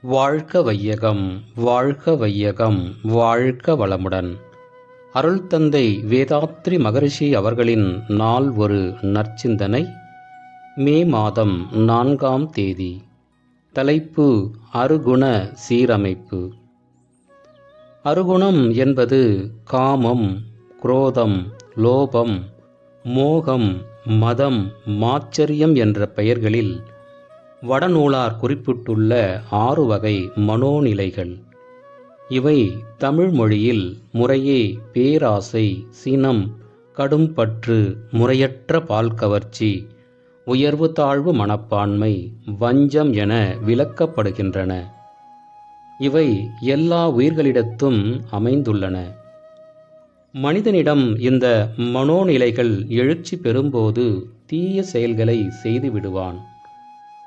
வாழ்க வையகம் வாழ்க வையகம் வாழ்க வளமுடன். அருள் தந்தை வேதாத்ரி மகரிஷி அவர்களின் நாள் ஒரு நற்சிந்தனை. மே மாதம் 4ஆம் தேதி. தலைப்பு அருகுண சீரமைப்பு. அருகுணம் என்பது காமம், குரோதம், லோபம், மோகம், மதம், மாச்சரியம் என்ற பெயர்களில் வடநூலார் குறிப்பிட்டுள்ள 6 வகை மனோநிலைகள். இவை தமிழ் மொழியில் முறையே பேராசை, சினம், கடும்பற்று, முறையற்ற பால் கவர்ச்சி, உயர்வு தாழ்வு மனப்பான்மை, வஞ்சம் என விளக்கப்படுகின்றன. இவை எல்லா உயிர்களிடத்தும் அமைந்துள்ளன. மனிதனிடம் இந்த மனோநிலைகள் எழுச்சி பெறும்போது தீய செயல்களை செய்து விடுவான்.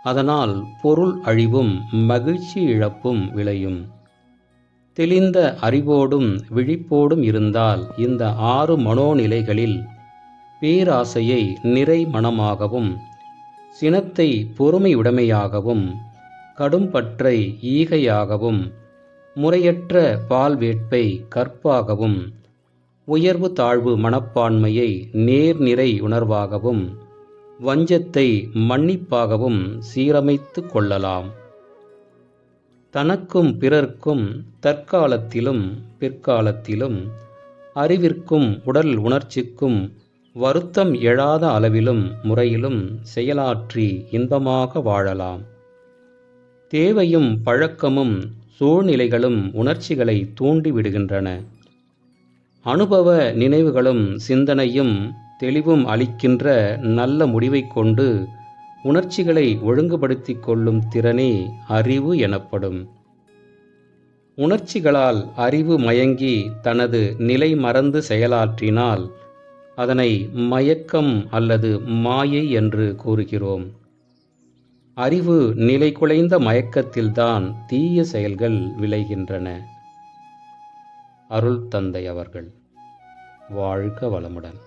அதனால் பொருள் அழிவும் மகிழ்ச்சி இழப்பும் விளையும். தெளிந்த அறிவோடும் விழிப்போடும் இருந்தால் இந்த 6 மனோநிலைகளில் பேராசையை நிறை மனமாகவும், சினத்தை பொறுமையுடைமையாகவும், கடும்பற்றை ஈகையாகவும், முறையற்ற பால்வேட்பை கற்பாகவும், உயர்வு தாழ்வு மனப்பான்மையை நேர்நிறை உணர்வாகவும், வஞ்சத்தை மன்னிப்பாகவும் சீரமைத்து கொள்ளலாம். தனக்கும் பிறர்க்கும் தற்காலத்திலும் பிற்காலத்திலும் அறிவிற்கும் உடல் உணர்ச்சிக்கும் வருத்தம் எழாத அளவிலும் முறையிலும் செயலாற்றி இன்பமாக வாழலாம். தேவையும் பழக்கமும் சூழ்நிலைகளும் உணர்ச்சிகளை தூண்டிவிடுகின்றன. அனுபவ நினைவுகளும் சிந்தனையும் தெளிவும் அளிக்கின்ற நல்ல முடிவை கொண்டு உணர்ச்சிகளை ஒழுங்குபடுத்திக் கொள்ளும் திறனே அறிவு எனப்படும். உணர்ச்சிகளால் அறிவு மயங்கி தனது நிலை மறந்து செயலாற்றினால் அதனை மயக்கம் அல்லது மாயை என்று கூறுகிறோம். அறிவு நிலை குலைந்த மயக்கத்தில்தான் தீய செயல்கள் விளைகின்றன. அருள் தந்தை அவர்கள் வாழ்க வளமுடன்.